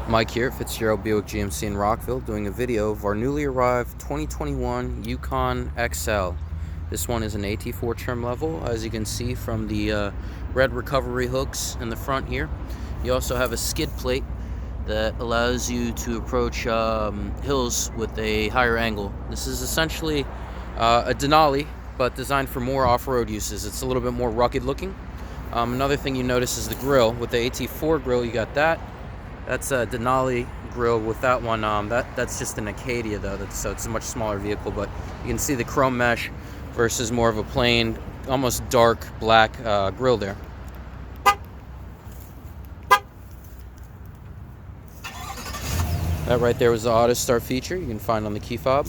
Mike here, Fitzgerald Buick GMC in Rockville, doing a video of our newly arrived 2021 Yukon XL. This one is an AT4 trim level, as you can see from the red recovery hooks in the front here. You also have a skid plate that allows you to approach hills with a higher angle. This is essentially a Denali, but designed for more off-road uses. It's a little bit more rugged looking. Another thing you notice is the grille. With the AT4 grille, you got that. That's a Denali grille. With that one, that's just an Acadia though, so it's a much smaller vehicle, but you can see the chrome mesh versus more of a plain, almost dark black grille there. That right there was the auto start feature you can find on the key fob.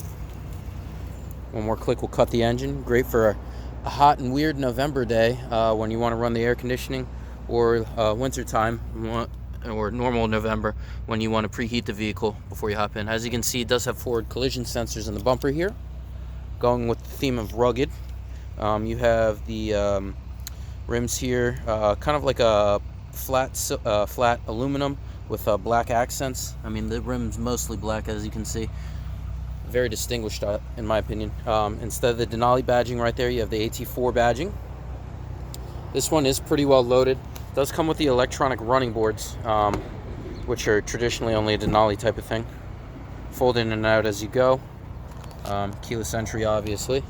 One more click will cut the engine. Great for a hot and weird November day when you want to run the air conditioning, or winter time, or normal November when you want to preheat the vehicle before you hop in. As you can see, it does have forward collision sensors in the bumper here. Going with the theme of rugged, you have the rims here, kind of like a flat aluminum with black accents. I mean, the rim's mostly black, as you can see. Very distinguished in my opinion. Instead of the Denali badging right there, you have the AT4 badging. This one is pretty well loaded. Does come with the electronic running boards, which are traditionally only a Denali type of thing. Fold in and out as you go. Keyless entry, obviously.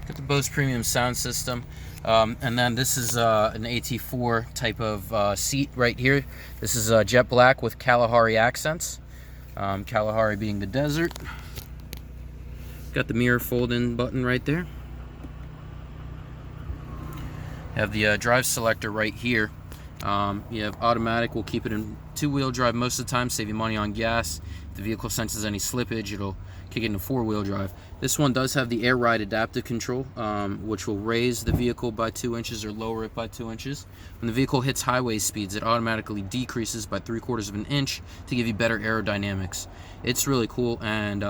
Got the Bose premium sound system. And then this is an AT4 type of seat right here. This is jet black with Kalahari accents. Kalahari being the desert. Got the mirror fold-in button right there. Have the drive selector right here. You have automatic. We'll keep it in two-wheel drive most of the time, save you money on gas. If the vehicle senses any slippage, it'll kick it into four-wheel drive. This one does have the air ride adaptive control, which will raise the vehicle by 2 inches or lower it by 2 inches. When the vehicle hits highway speeds, it automatically decreases by 3/4 of an inch to give you better aerodynamics. It's really cool, and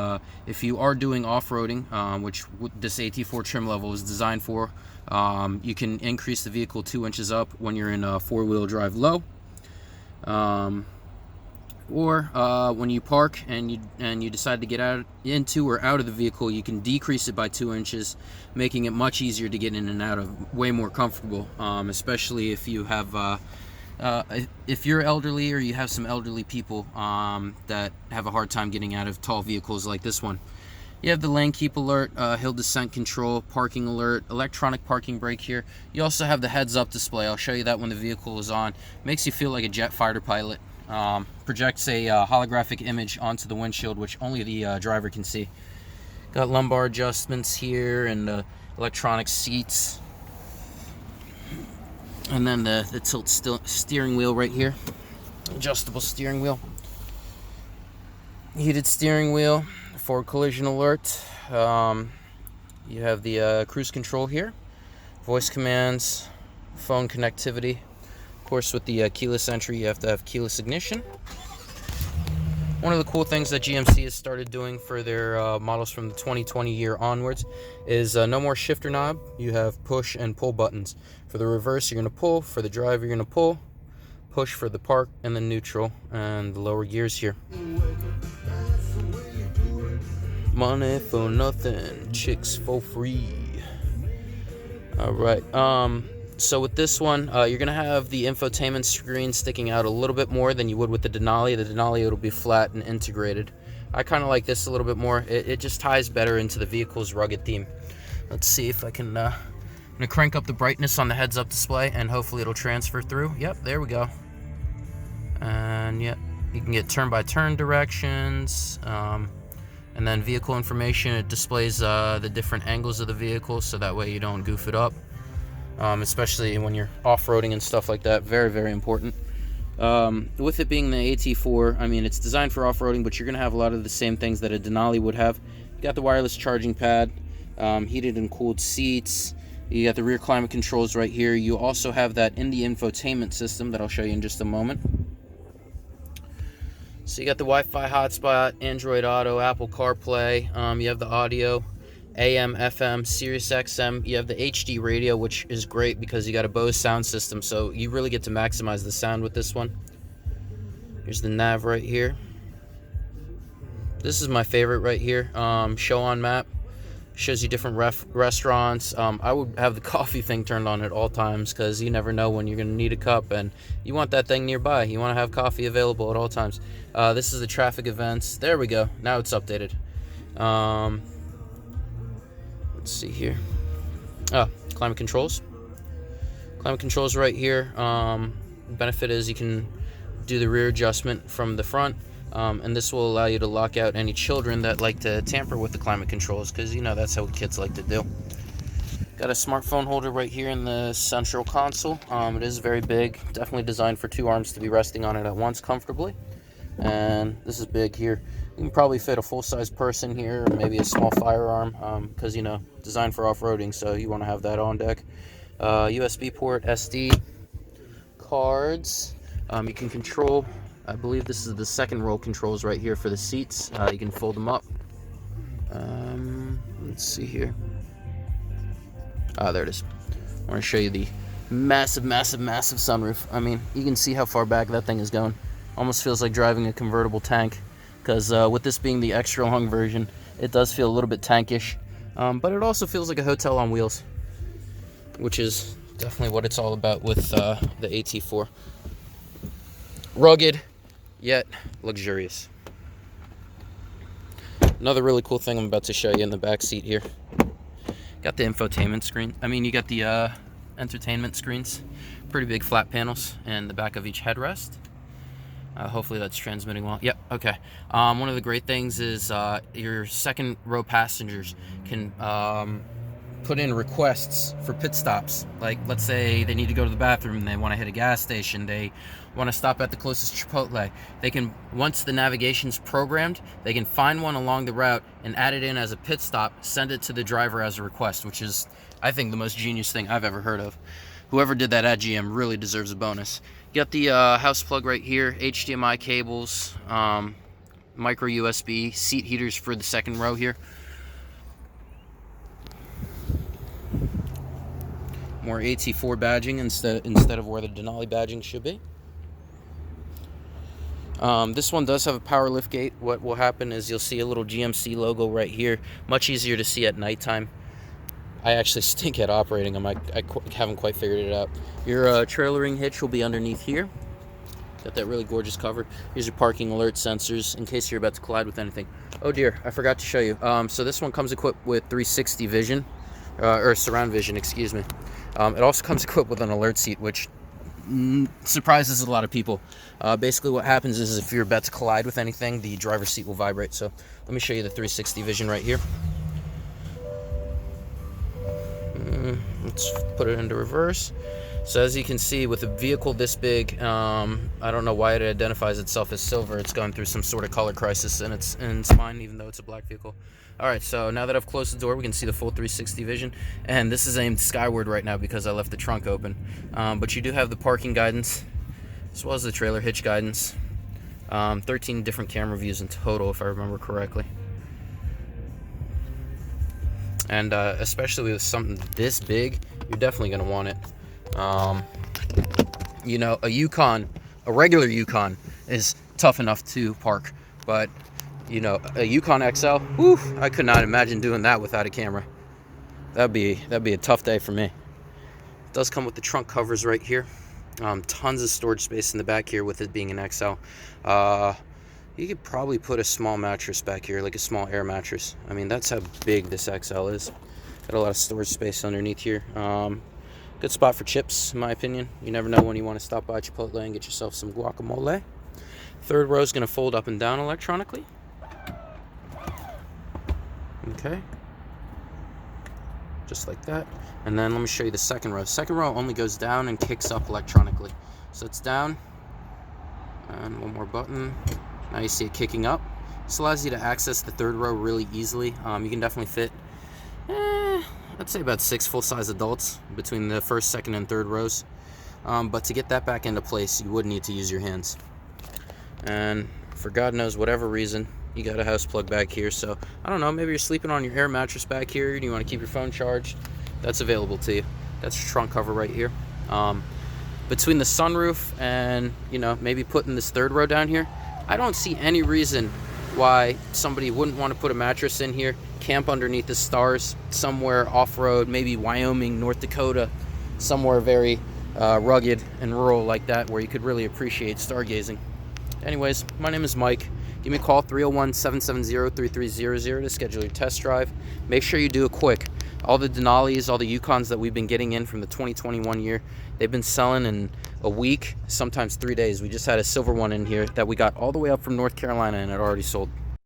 if you are doing off-roading, which this AT4 trim level is designed for, you can increase the vehicle 2 inches up when you're in four-wheel drive low. Or when you park and you decide to get into or out of the vehicle, you can decrease it by 2 inches, making it much easier to get in and out of, way more comfortable, especially if you have if you're elderly or you have some elderly people that have a hard time getting out of tall vehicles like this one. You have the lane keep alert, hill descent control, parking alert, electronic parking brake here. You also have the heads up display. I'll show you that when the vehicle is on. Makes you feel like a jet fighter pilot. Projects a holographic image onto the windshield, which only the driver can see. Got lumbar adjustments here and electronic seats. And then the tilt steering wheel right here. Adjustable steering wheel. Heated steering wheel. Forward collision alert. You have the cruise control here. Voice commands. Phone connectivity. Of course, with the keyless entry, you have to have keyless ignition. One of the cool things that GMC has started doing for their models from the 2020 year onwards is no more shifter knob. You have push and pull buttons. For the reverse, you're going to pull. For the drive, you're going to pull. Push for the park and the neutral and the lower gears here. Money for nothing, chicks for free. All right. So with this one, you're going to have the infotainment screen sticking out a little bit more than you would with the Denali. The Denali, it'll be flat and integrated. I kind of like this a little bit more. It just ties better into the vehicle's rugged theme. Let's see if I can... I'm going to crank up the brightness on the heads-up display, and hopefully it'll transfer through. Yep, there we go. And yep, you can get turn-by-turn directions. And then vehicle information. It displays the different angles of the vehicle, so that way you don't goof it up. Especially when you're off-roading and stuff like that. Very, very important. With it being the AT4, I mean, it's designed for off-roading, but you're going to have a lot of the same things that a Denali would have. You got the wireless charging pad, heated and cooled seats. You got the rear climate controls right here. You also have that in the infotainment system that I'll show you in just a moment. So you got the Wi-Fi hotspot, Android Auto, Apple CarPlay. You have the audio. AM, FM, Sirius XM. You have the HD radio, which is great because you got a Bose sound system, so you really get to maximize the sound with this one. Here's the nav right here. This is my favorite right here. Show on map. Shows you different restaurants. I would have the coffee thing turned on at all times because you never know when you're going to need a cup and you want that thing nearby. You want to have coffee available at all times. This is the traffic events. There we go. Now it's updated. Let's see here. Climate controls. Climate controls right here. Benefit is you can do the rear adjustment from the front. And this will allow you to lock out any children that like to tamper with the climate controls, because you know that's how kids like to do. Got a smartphone holder right here in the central console. It is very big, definitely designed for 2 arms to be resting on it at once comfortably. And this is big here. You can probably fit a full-size person here, or maybe a small firearm, because you know, designed for off-roading, so you want to have that on deck. USB port, SD cards. You can control. I believe this is the second row controls right here for the seats. You can fold them up. Let's see here. There it is. I want to show you the massive, massive, massive sunroof. I mean, you can see how far back that thing is going. Almost feels like driving a convertible tank, because with this being the extra long version, it does feel a little bit tankish. But it also feels like a hotel on wheels, which is definitely what it's all about with the AT4. Rugged, yet luxurious. Another really cool thing I'm about to show you in the back seat here. Got the infotainment screen. I mean, you got the entertainment screens. Pretty big flat panels in the back of each headrest. Hopefully that's transmitting well. Yep, okay. One of the great things is your second row passengers can put in requests for pit stops. Like, let's say they need to go to the bathroom, they want to hit a gas station, they want to stop at the closest Chipotle. They can, once the navigation's programmed, they can find one along the route and add it in as a pit stop, send it to the driver as a request, which is, I think, the most genius thing I've ever heard of. Whoever did that at GM really deserves a bonus. You got the house plug right here, HDMI cables, micro USB, seat heaters for the second row here. More AT4 badging instead of where the Denali badging should be. This one does have a power lift gate. What will happen is you'll see a little GMC logo right here. Much easier to see at nighttime. I actually stink at operating them. I haven't quite figured it out. Your trailering hitch will be underneath here. Got that really gorgeous cover. Here's your parking alert sensors in case you're about to collide with anything. Oh dear, I forgot to show you. So this one comes equipped with 360 vision, or surround vision, excuse me. It also comes equipped with an alert seat, which surprises a lot of people. Basically what happens is if you're about to collide with anything, the driver's seat will vibrate. So let me show you the 360 vision right here. Let's put it into reverse. So as you can see, with a vehicle this big, I don't know why it identifies itself as silver. It's gone through some sort of color crisis in its mind, even though it's a black vehicle. Alright, so now that I've closed the door, we can see the full 360 vision. And this is aimed skyward right now because I left the trunk open. But you do have the parking guidance, as well as the trailer hitch guidance. 13 different camera views in total, if I remember correctly. And especially with something this big, you're definitely going to want it. You know, a regular Yukon is tough enough to park, but you know, a Yukon XL, whew, I could not imagine doing that without a camera. That'd be a tough day for me. It does come with the trunk covers right here. Tons of storage space in the back here with it being an XL. You could probably put a small mattress back here, like a small air mattress. I mean, that's how big this XL is. Got a lot of storage space underneath here. Good spot for chips, in my opinion. You never know when you want to stop by Chipotle and get yourself some guacamole. Third row is going to fold up and down electronically. Okay. Just like that. And then let me show you the second row. Second row only goes down and kicks up electronically. So it's down. And one more button. Now you see it kicking up. This allows you to access the third row really easily. You can definitely fit, I'd say about 6 full-size adults between the first, second, and third rows. But to get that back into place, you would need to use your hands. And for God knows whatever reason, you got a house plug back here. So I don't know, maybe you're sleeping on your air mattress back here and you want to keep your phone charged. That's available to you. That's your trunk cover right here. between the sunroof and, you know, maybe putting this third row down here, I don't see any reason why somebody wouldn't want to put a mattress in here, camp underneath the stars somewhere off-road, maybe Wyoming, North Dakota, somewhere very rugged and rural like that, where you could really appreciate stargazing. Anyways, my name is Mike. Give me a call, 301-770-3300 to schedule your test drive. Make sure you do it quick. All the Denali's, all the Yukons that we've been getting in from the 2021 year, they've been selling in a week, sometimes 3 days. We just had a silver one in here that we got all the way up from North Carolina, and it already sold.